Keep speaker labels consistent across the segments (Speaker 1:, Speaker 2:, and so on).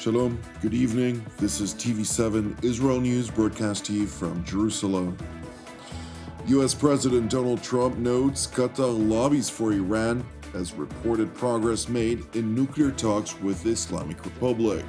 Speaker 1: Shalom, good evening. This is TV7 Israel News broadcast to you from Jerusalem. U.S. President Donald Trump notes Qatar lobbies for Iran as reported progress made in nuclear talks with the Islamic Republic.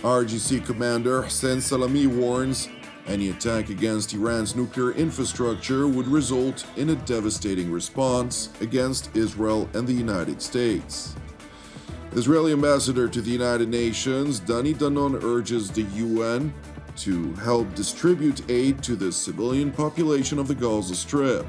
Speaker 1: IRGC Commander Hussein Salami warns any attack against Iran's nuclear infrastructure would result in a devastating response against Israel and the United States. Israeli ambassador to the United Nations, Danny Danon, urges the UN to help distribute aid to the civilian population of the Gaza Strip.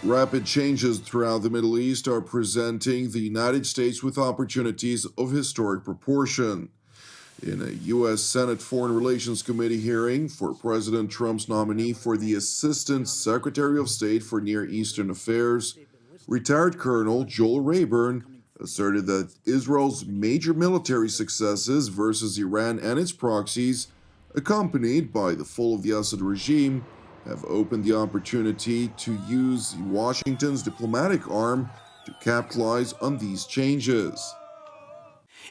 Speaker 1: Rapid changes throughout the Middle East are presenting the United States with opportunities of historic proportion. In a U.S. Senate Foreign Relations Committee hearing for President Trump's nominee for the Assistant Secretary of State for Near Eastern Affairs, retired Colonel Joel Rayburn asserted that Israel's major military successes versus Iran and its proxies, accompanied by the fall of the Assad regime, have opened the opportunity to use Washington's diplomatic arm to capitalize on these changes.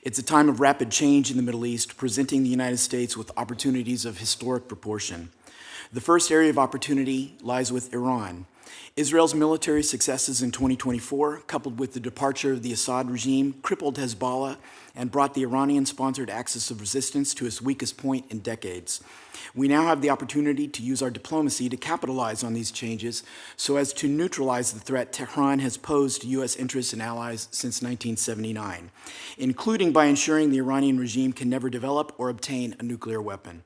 Speaker 2: It's a time of rapid change in the Middle East, presenting the United States with opportunities of historic proportion. The first area of opportunity lies with Iran. Israel's military successes in 2024, coupled with the departure of the Assad regime, crippled Hezbollah and brought the Iranian-sponsored axis of resistance to its weakest point in decades. We now have the opportunity to use our diplomacy to capitalize on these changes so as to neutralize the threat Tehran has posed to U.S. interests and allies since 1979, including by ensuring the Iranian regime can never develop or obtain a nuclear weapon.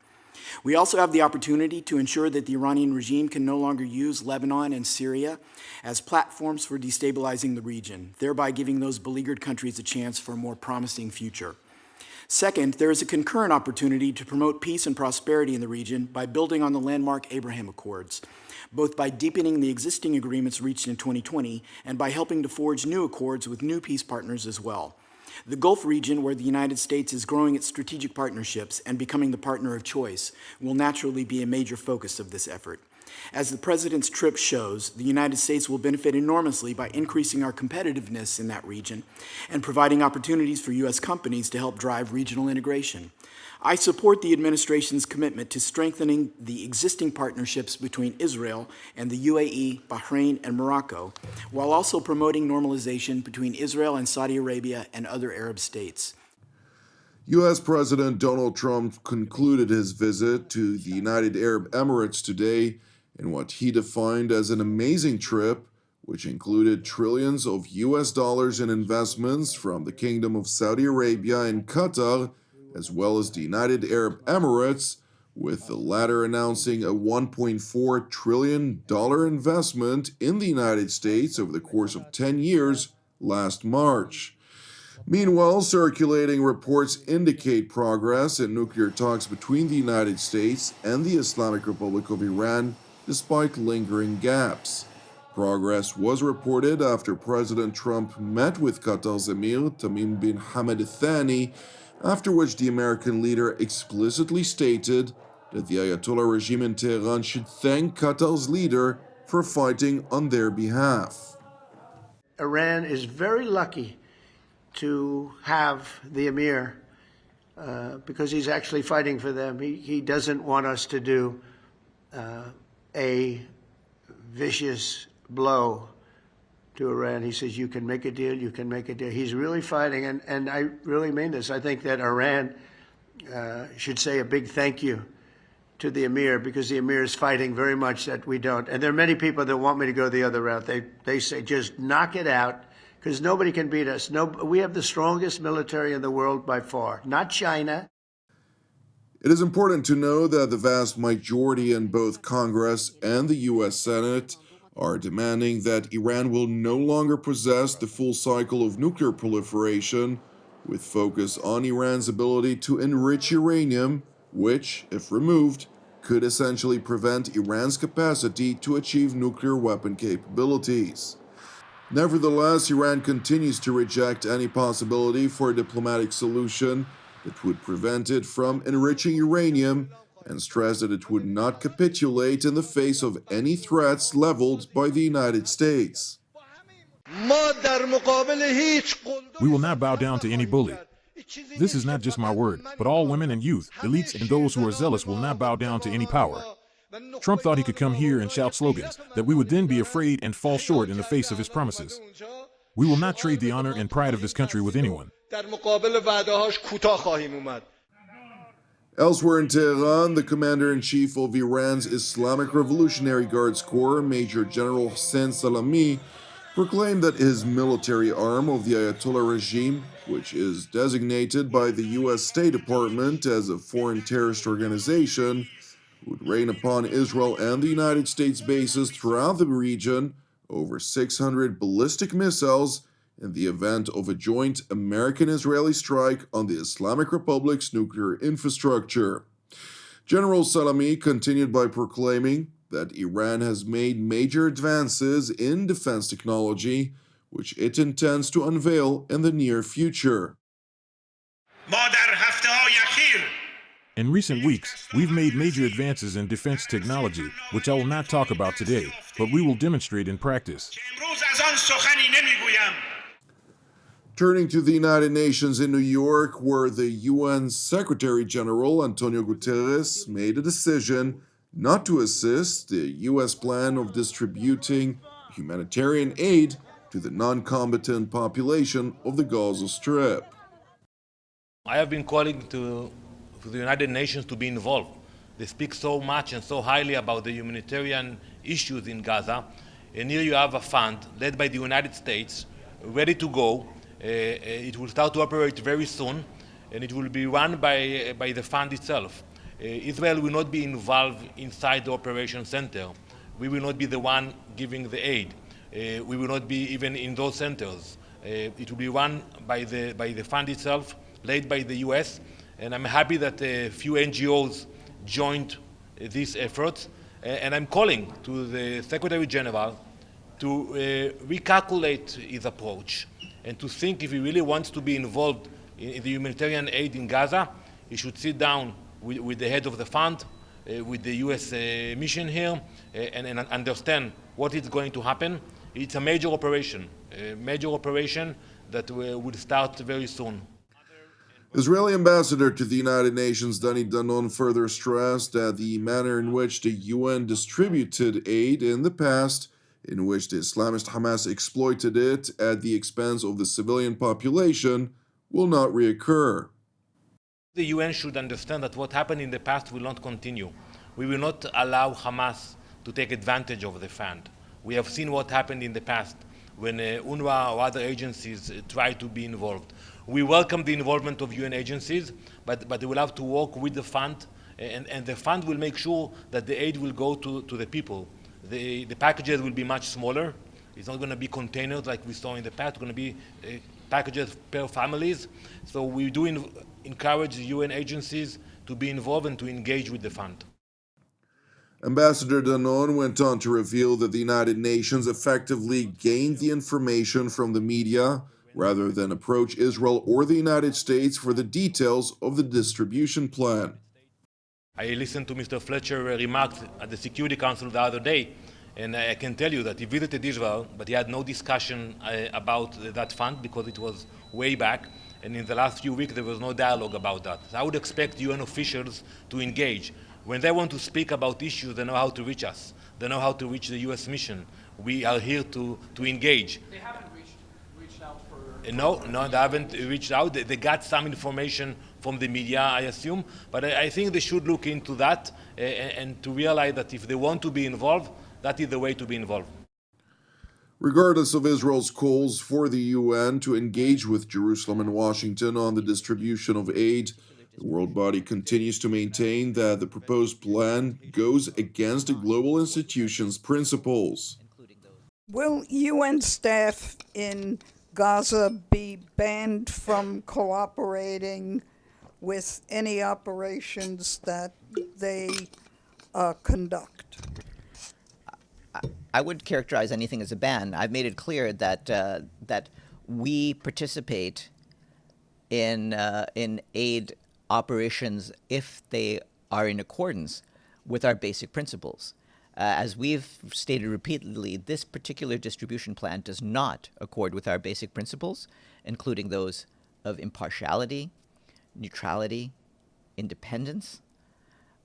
Speaker 2: We also have the opportunity to ensure that the Iranian regime can no longer use Lebanon and Syria as platforms for destabilizing the region, thereby giving those beleaguered countries a chance for a more promising future. Second, there is a concurrent opportunity to promote peace and prosperity in the region by building on the landmark Abraham Accords, both by deepening the existing agreements reached in 2020 and by helping to forge new accords with new peace partners as well. The Gulf region, where the United States is growing its strategic partnerships and becoming the partner of choice, will naturally be a major focus of this effort. As the President's trip shows, the United States will benefit enormously by increasing our competitiveness in that region and providing opportunities for U.S. companies to help drive regional integration. I support the administration's commitment to strengthening the existing partnerships between Israel and the UAE, Bahrain, and Morocco, while also promoting normalization between Israel and Saudi Arabia and other Arab states.
Speaker 1: U.S. President Donald Trump concluded his visit to the United Arab Emirates today in what he defined as an amazing trip, which included trillions of U.S. dollars in investments from the Kingdom of Saudi Arabia and Qatar, as well as the United Arab Emirates, with the latter announcing a $1.4 trillion investment in the United States over the course of 10 years last March. Meanwhile, circulating reports indicate progress in nuclear talks between the United States and the Islamic Republic of Iran, despite lingering gaps. Progress was reported after President Trump met with Qatar's Emir Tamim bin Hamad Al Thani, after which the American leader explicitly stated that the Ayatollah regime in Tehran should thank Qatar's leader for fighting on their behalf.
Speaker 3: Iran is very lucky to have the Emir because he's actually fighting for them. He doesn't want us to do a vicious blow to Iran. He says, you can make a deal, you can make a deal. He's really fighting, and I really mean this. I think that Iran should say a big thank you to the Emir, because the Emir is fighting very much that we don't. And there are many people that want me to go the other route. They say, just knock it out, because nobody can beat us. We have the strongest military in the world by far, not China.
Speaker 1: It is important to know that the vast majority in both Congress and the U.S. Senate are demanding that Iran will no longer possess the full cycle of nuclear proliferation, with focus on Iran's ability to enrich uranium, which, if removed, could essentially prevent Iran's capacity to achieve nuclear weapon capabilities. Nevertheless, Iran continues to reject any possibility for a diplomatic solution that would prevent it from enriching uranium, and stressed that it would not capitulate in the face of any threats leveled by the United States.
Speaker 4: We will not bow down to any bully. This is not just my word, but all women and youth, elites and those who are zealous will not bow down to any power. Trump thought he could come here and shout slogans, that we would then be afraid and fall short in the face of his promises. We will not trade the honor and pride of this country with anyone.
Speaker 1: Elsewhere in Tehran, the commander-in-chief of Iran's Islamic Revolutionary Guards Corps, Major General Hussein Salami, proclaimed that his military arm of the Ayatollah regime, which is designated by the U.S. State Department as a foreign terrorist organization, would rain upon Israel and the United States bases throughout the region over 600 ballistic missiles in the event of a joint American-Israeli strike on the Islamic Republic's nuclear infrastructure. General Salami continued by proclaiming that Iran has made major advances in defense technology, which it intends to unveil in the near future.
Speaker 4: In recent weeks, we've made major advances in defense technology, which I will not talk about today, but we will demonstrate in practice.
Speaker 1: Turning to the United Nations in New York, where the UN Secretary General Antonio Guterres made a decision not to assist the U.S. plan of distributing humanitarian aid to the non-combatant population of the Gaza Strip.
Speaker 5: I have been calling to the United Nations to be involved. They speak so much and so highly about the humanitarian issues in Gaza, and here you have a fund led by the United States, ready to go. It will start to operate very soon, and it will be run by the fund itself. Israel will not be involved inside the operation center. We will not be the one giving the aid. We will not be even in those centers. It will be run by the fund itself, led by the U.S., and I'm happy that a few NGOs joined these efforts. And I'm calling to the Secretary General to recalculate his approach and to think if he really wants to be involved in the humanitarian aid in Gaza, he should sit down with the head of the fund, with the U.S. mission here, and understand what is going to happen. It's a major operation that will start very soon.
Speaker 1: Israeli ambassador to the United Nations Danny Danon further stressed that the manner in which the UN distributed aid in the past, in which the Islamist Hamas exploited it at the expense of the civilian population, will not reoccur.
Speaker 5: The UN should understand that what happened in the past will not continue. We will not allow Hamas to take advantage of the fund. We have seen what happened in the past when UNRWA or other agencies tried to be involved. We welcome the involvement of UN agencies, but they will have to work with the fund, and the fund will make sure that the aid will go to the people. The packages will be much smaller. It's not going to be containers like we saw in the past. It's going to be packages per families. So we do encourage the UN agencies to be involved and to engage with the fund.
Speaker 1: Ambassador Danon went on to reveal that the United Nations effectively gained the information from the media rather than approach Israel or the United States for the details of the distribution plan.
Speaker 5: I listened to Mr. Fletcher remarks at the Security Council the other day, and I can tell you that he visited Israel, but he had no discussion about that fund because it was way back, and in the last few weeks there was no dialogue about that. So I would expect UN officials to engage. When they want to speak about issues, they know how to reach us. They know how to reach the U.S. mission. We are here to engage.
Speaker 2: They haven't reached out for...
Speaker 5: No, they haven't reached out. They got some information from the media, I assume. But I think they should look into that and to realize that if they want to be involved, that is the way to be involved.
Speaker 1: Regardless of Israel's calls for the UN to engage with Jerusalem and Washington on the distribution of aid, the world body continues to maintain that the proposed plan goes against the global institution's principles.
Speaker 6: Will UN staff in Gaza be banned from cooperating with any operations that they conduct?
Speaker 7: I would characterize anything as a ban. I've made it clear that that we participate in aid operations if they are in accordance with our basic principles. As we've stated repeatedly, this particular distribution plan does not accord with our basic principles, including those of impartiality, neutrality, independence,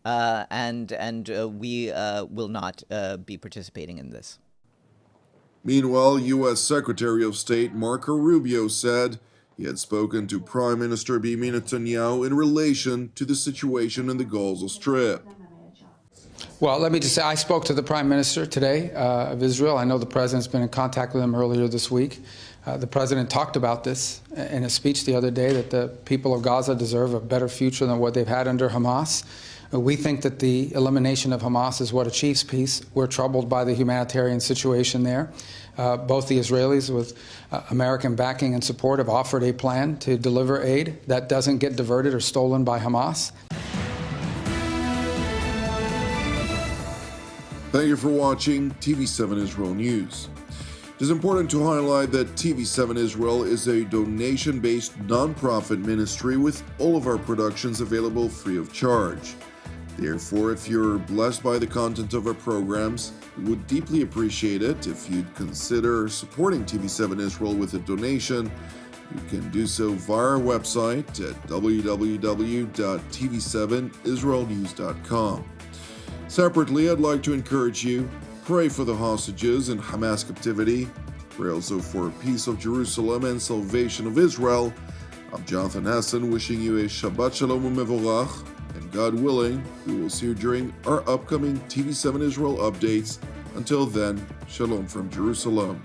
Speaker 7: and we will not be participating in this.
Speaker 1: Meanwhile, U.S. Secretary of State Marco Rubio said he had spoken to Prime Minister Benjamin Netanyahu in relation to the situation in the Gaza Strip.
Speaker 8: Well, let me just say, I spoke to the Prime Minister today of Israel. I know the President's been in contact with him earlier this week. The President talked about this in a speech the other day, that the people of Gaza deserve a better future than what they've had under Hamas. We think that the elimination of Hamas is what achieves peace. We're troubled by the humanitarian situation there. Both the Israelis, with American backing and support, have offered a plan to deliver aid that doesn't get diverted or stolen by Hamas.
Speaker 1: Thank you for watching TV7 Israel News. It is important to highlight that TV7 Israel is a donation-based nonprofit ministry with all of our productions available free of charge. Therefore, if you're blessed by the content of our programs, we would deeply appreciate it if you'd consider supporting TV7 Israel with a donation. You can do so via our website at www.tv7israelnews.com. Separately, I'd like to encourage you, pray for the hostages in Hamas captivity. Pray also for peace of Jerusalem and salvation of Israel. I'm Jonathan Hassan, wishing you a Shabbat Shalom u'Mevorach. And God willing, we will see you during our upcoming TV7 Israel updates. Until then, Shalom from Jerusalem.